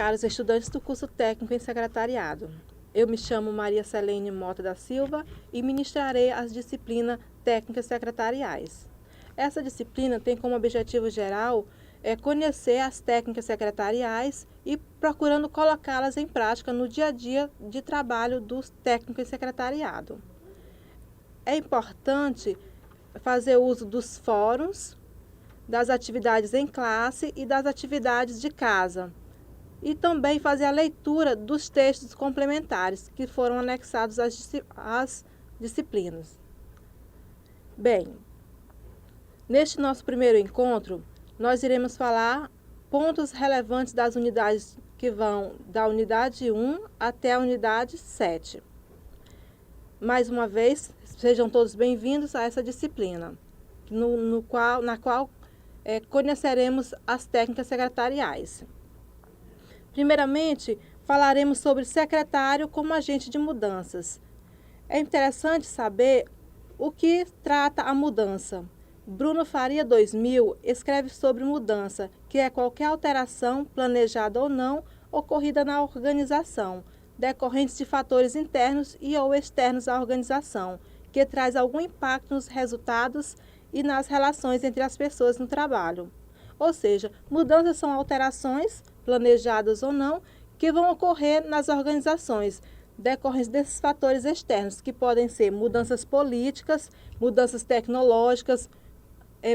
caros estudantes do curso técnico em secretariado. Eu me chamo Maria Celene Mota da Silva e ministrarei as disciplinas técnicas secretariais. Essa disciplina tem como objetivo geral conhecer as técnicas secretariais e procurando colocá-las em prática no dia a dia de trabalho dos técnicos em secretariado. É importante fazer uso dos fóruns, das atividades em classe e das atividades de casa. E também fazer a leitura dos textos complementares que foram anexados às disciplinas. Bem, neste nosso primeiro encontro, nós iremos falar pontos relevantes das unidades que vão da unidade 1 até a unidade 7. Mais uma vez, sejam todos bem-vindos a essa disciplina, na qual conheceremos as técnicas secretariais. Primeiramente, falaremos sobre secretário como agente de mudanças. É interessante saber o que trata a mudança. Bruno Faria 2000 escreve sobre mudança, que é qualquer alteração, planejada ou não, ocorrida na organização, decorrentes de fatores internos e ou externos à organização, que traz algum impacto nos resultados e nas relações entre as pessoas no trabalho. Ou seja, mudanças são alterações, planejadas ou não, que vão ocorrer nas organizações, decorrentes desses fatores externos, que podem ser mudanças políticas, mudanças tecnológicas,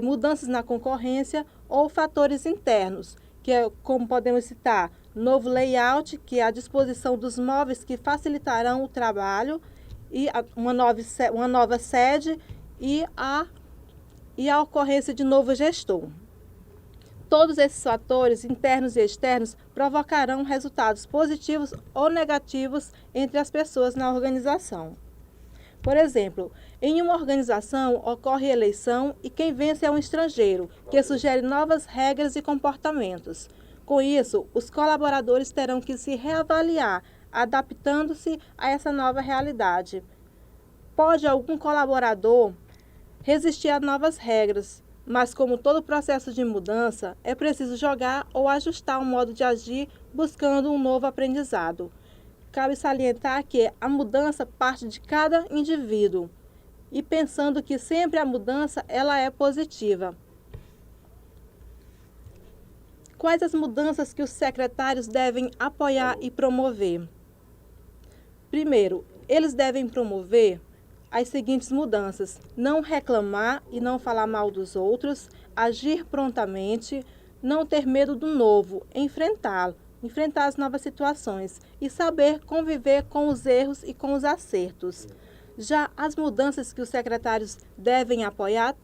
mudanças na concorrência ou fatores internos, que é, como podemos citar, novo layout, que é a disposição dos móveis que facilitarão o trabalho, e uma nova sede e a ocorrência de novo gestor. Todos esses fatores, internos e externos, provocarão resultados positivos ou negativos entre as pessoas na organização. Por exemplo, em uma organização ocorre eleição e quem vence é um estrangeiro, que sugere novas regras e comportamentos. Com isso, os colaboradores terão que se reavaliar, adaptando-se a essa nova realidade. Pode algum colaborador resistir a novas regras, mas como todo processo de mudança, é preciso jogar ou ajustar o modo de agir buscando um novo aprendizado. Cabe salientar que a mudança parte de cada indivíduo e pensando que sempre a mudança ela é positiva. Quais as mudanças que os secretários devem apoiar e promover? Primeiro, eles devem promover as seguintes mudanças: não reclamar e não falar mal dos outros, agir prontamente, não ter medo do novo, enfrentar as novas situações e saber conviver com os erros e com os acertos. Já as mudanças que os secretários devem apoiar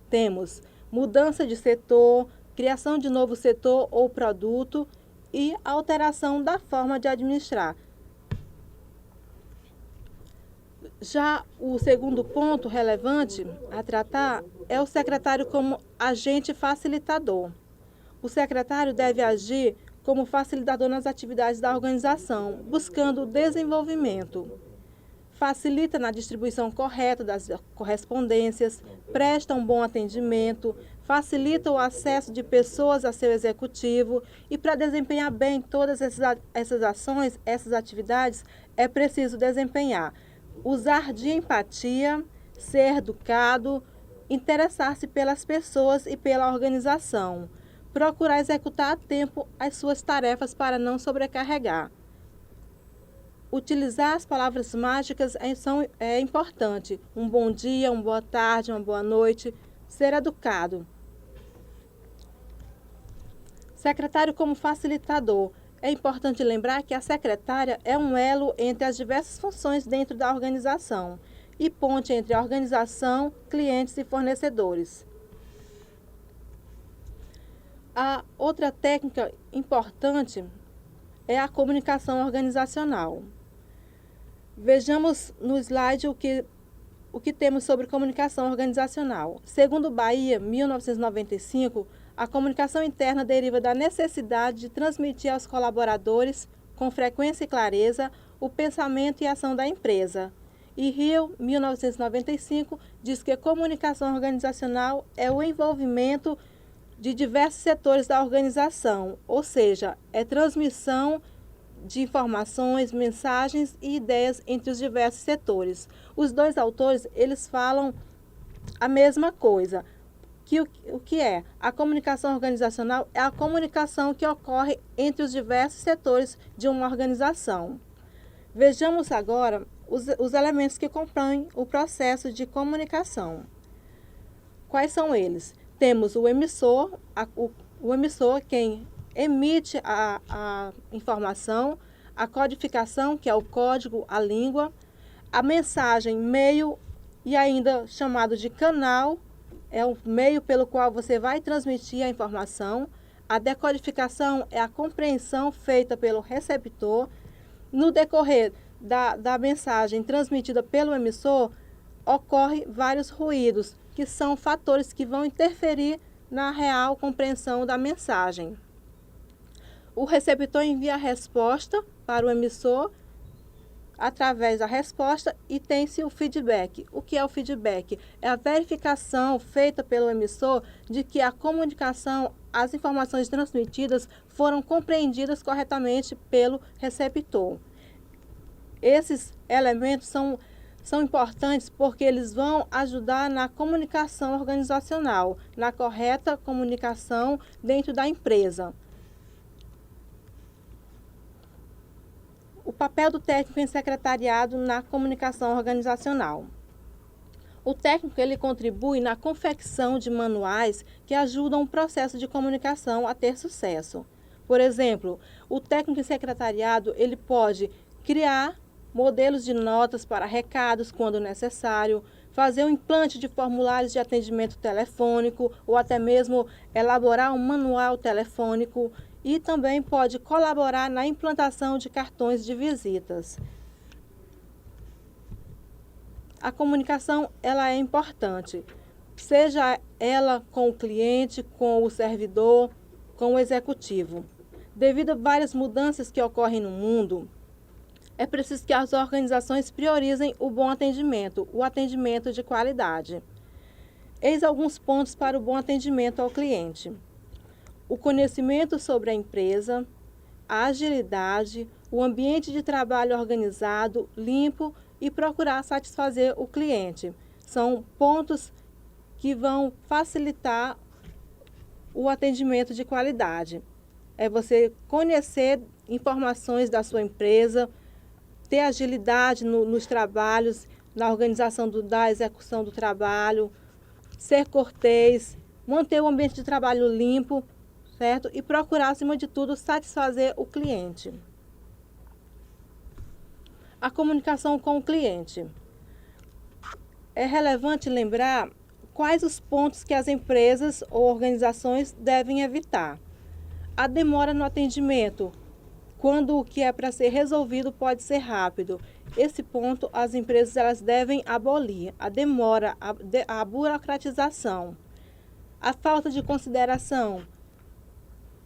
temos mudança de setor, criação de novo setor ou produto e alteração da forma de administrar. Já o segundo ponto relevante a tratar é o secretário como agente facilitador. O secretário deve agir como facilitador nas atividades da organização, buscando o desenvolvimento. Facilita na distribuição correta das correspondências, presta um bom atendimento, facilita o acesso de pessoas a seu executivo e para desempenhar bem todas essas ações, essas atividades, é preciso desempenhar. Usar de empatia, ser educado, interessar-se pelas pessoas e pela organização. Procurar executar a tempo as suas tarefas para não sobrecarregar. Utilizar as palavras mágicas é importante. Um bom dia, uma boa tarde, uma boa noite. Ser educado. Secretário como facilitador. É importante lembrar que a secretária é um elo entre as diversas funções dentro da organização e ponte entre a organização, clientes e fornecedores. A outra técnica importante é a comunicação organizacional. Vejamos no slide o que temos sobre comunicação organizacional. Segundo Bahia, 1995, a comunicação interna deriva da necessidade de transmitir aos colaboradores, com frequência e clareza, o pensamento e a ação da empresa. E Rio, 1995, diz que a comunicação organizacional é o envolvimento de diversos setores da organização, ou seja, é transmissão de informações, mensagens e ideias entre os diversos setores. Os dois autores, eles falam a mesma coisa. O que é? A comunicação organizacional é a comunicação que ocorre entre os diversos setores de uma organização. Vejamos agora os elementos que compõem o processo de comunicação. Quais são eles? Temos o emissor, o emissor, quem emite a informação, a codificação, que é o código, a língua, a mensagem, meio e ainda chamado de canal, é o meio pelo qual você vai transmitir a informação. A decodificação é a compreensão feita pelo receptor. No decorrer da mensagem transmitida pelo emissor, ocorrem vários ruídos, que são fatores que vão interferir na real compreensão da mensagem. O receptor envia a resposta para o emissor através da resposta e tem-se o feedback. O que é o feedback? É a verificação feita pelo emissor de que a comunicação, as informações transmitidas foram compreendidas corretamente pelo receptor. Esses elementos são importantes porque eles vão ajudar na comunicação organizacional, na correta comunicação dentro da empresa. O papel do técnico em secretariado na comunicação organizacional. O técnico ele contribui na confecção de manuais que ajudam o processo de comunicação a ter sucesso. Por exemplo, o técnico em secretariado ele pode criar modelos de notas para recados quando necessário, fazer um implante de formulários de atendimento telefônico ou até mesmo elaborar um manual telefônico e também pode colaborar na implantação de cartões de visitas. A comunicação ela é importante, seja ela com o cliente, com o servidor, com o executivo. Devido a várias mudanças que ocorrem no mundo, é preciso que as organizações priorizem o bom atendimento, o atendimento de qualidade. Eis alguns pontos para o bom atendimento ao cliente: o conhecimento sobre a empresa, a agilidade, o ambiente de trabalho organizado, limpo e procurar satisfazer o cliente. São pontos que vão facilitar o atendimento de qualidade. É você conhecer informações da sua empresa, ter agilidade nos trabalhos, na organização da execução do trabalho, ser cortês, manter o ambiente de trabalho limpo, certo? E procurar, acima de tudo, satisfazer o cliente. A comunicação com o cliente. É relevante lembrar quais os pontos que as empresas ou organizações devem evitar. A demora no atendimento, quando o que é para ser resolvido pode ser rápido. Esse ponto as empresas elas devem abolir. A demora, a burocratização. A falta de consideração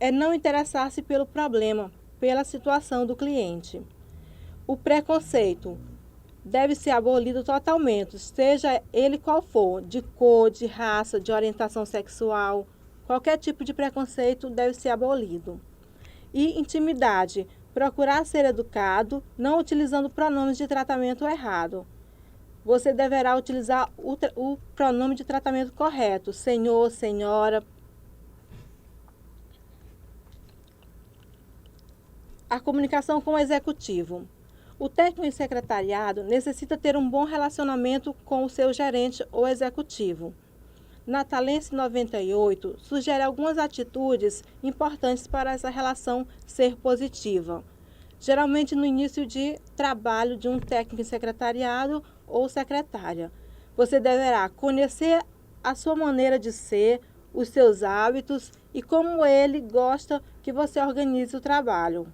é não interessar-se pelo problema, pela situação do cliente. O preconceito deve ser abolido totalmente, seja ele qual for, de cor, de raça, de orientação sexual, qualquer tipo de preconceito deve ser abolido. E intimidade, procurar ser educado, não utilizando pronomes de tratamento errado. Você deverá utilizar o pronome de tratamento correto, senhor, senhora. A comunicação com o executivo. O técnico em secretariado necessita ter um bom relacionamento com o seu gerente ou executivo. Natalense 98 sugere algumas atitudes importantes para essa relação ser positiva. Geralmente no início de trabalho de um técnico em secretariado ou secretária. Você deverá conhecer a sua maneira de ser, os seus hábitos e como ele gosta que você organize o trabalho.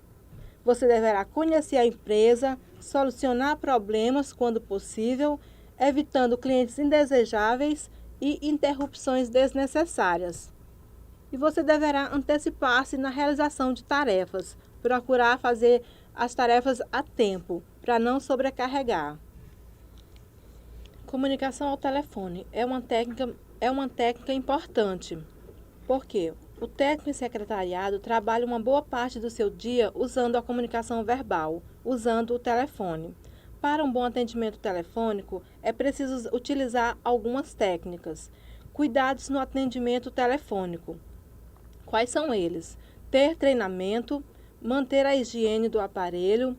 Você deverá conhecer a empresa, solucionar problemas quando possível, evitando clientes indesejáveis e interrupções desnecessárias. E você deverá antecipar-se na realização de tarefas, procurar fazer as tarefas a tempo, para não sobrecarregar. Comunicação ao telefone é uma técnica importante. Por quê? O técnico em secretariado trabalha uma boa parte do seu dia usando a comunicação verbal, usando o telefone. Para um bom atendimento telefônico, é preciso utilizar algumas técnicas. Cuidados no atendimento telefônico. Quais são eles? Ter treinamento, manter a higiene do aparelho,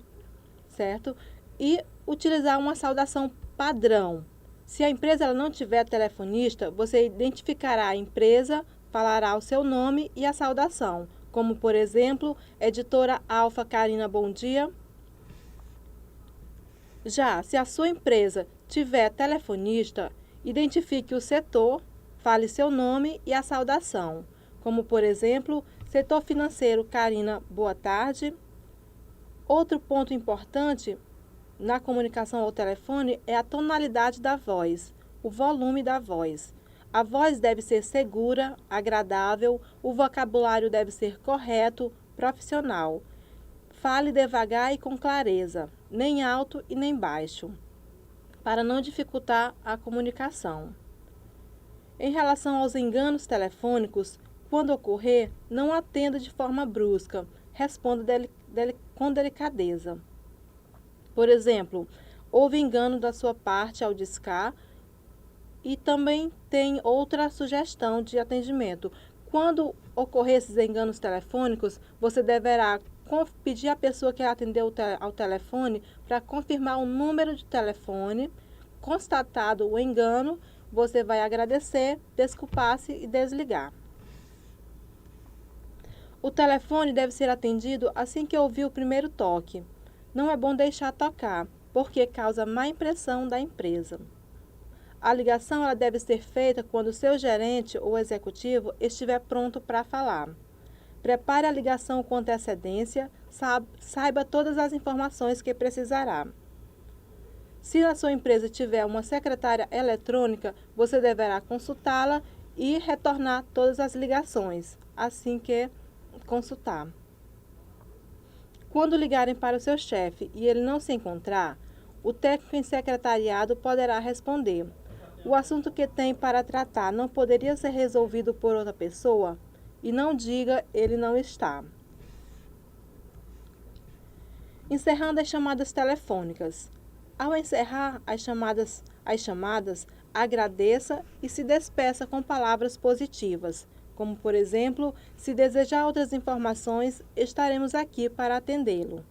certo? E utilizar uma saudação padrão. Se a empresa ela não tiver telefonista, você identificará a empresa, falará o seu nome e a saudação, como por exemplo, Editora Alfa Carina, bom dia. Já se a sua empresa tiver telefonista, identifique o setor, fale seu nome e a saudação, como por exemplo, Setor Financeiro Carina, boa tarde. Outro ponto importante na comunicação ao telefone é a tonalidade da voz, o volume da voz. A voz deve ser segura, agradável, o vocabulário deve ser correto, profissional. Fale devagar e com clareza, nem alto e nem baixo, para não dificultar a comunicação. Em relação aos enganos telefônicos, quando ocorrer, não atenda de forma brusca, responda com delicadeza. Por exemplo, houve engano da sua parte ao discar e também tem outra sugestão de atendimento. Quando ocorrer esses enganos telefônicos, você deverá pedir à pessoa que atendeu ao telefone para confirmar o número de telefone. Constatado o engano, você vai agradecer, desculpar-se e desligar. O telefone deve ser atendido assim que ouvir o primeiro toque. Não é bom deixar tocar, porque causa má impressão da empresa. A ligação ela deve ser feita quando o seu gerente ou executivo estiver pronto para falar. Prepare a ligação com antecedência, saiba todas as informações que precisará. Se a sua empresa tiver uma secretária eletrônica, você deverá consultá-la e retornar todas as ligações, assim que consultar. Quando ligarem para o seu chefe e ele não se encontrar, o técnico em secretariado poderá responder: o assunto que tem para tratar não poderia ser resolvido por outra pessoa? E não diga ele não está. Encerrando as chamadas telefônicas. Ao encerrar as chamadas, agradeça e se despeça com palavras positivas, como por exemplo, se desejar outras informações, estaremos aqui para atendê-lo.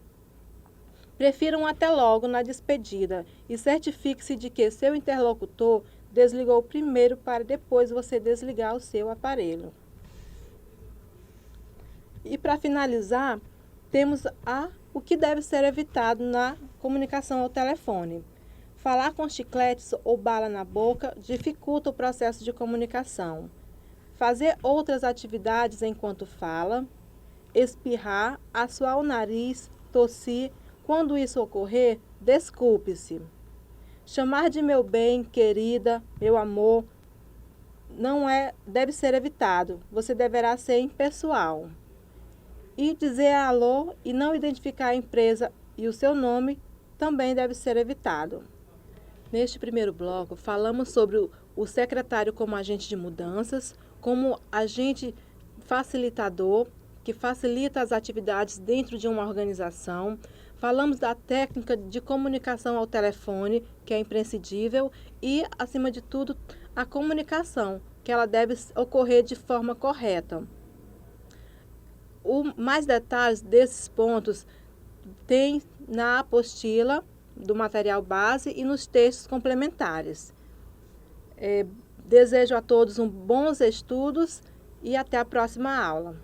Prefira um até logo na despedida e certifique-se de que seu interlocutor desligou primeiro para depois você desligar o seu aparelho. E para finalizar, temos o que deve ser evitado na comunicação ao telefone. Falar com chicletes ou bala na boca dificulta o processo de comunicação. Fazer outras atividades enquanto fala, espirrar, assoar o nariz, tossir. Quando isso ocorrer, desculpe-se. Chamar de meu bem, querida, meu amor, deve ser evitado. Você deverá ser impessoal. E dizer alô e não identificar a empresa e o seu nome também deve ser evitado. Neste primeiro bloco, falamos sobre o secretário como agente de mudanças, como agente facilitador, que facilita as atividades dentro de uma organização. Falamos da técnica de comunicação ao telefone, que é imprescindível, e, acima de tudo, a comunicação, que ela deve ocorrer de forma correta. Mais detalhes desses pontos tem na apostila do material base e nos textos complementares. Desejo a todos bons estudos e até a próxima aula.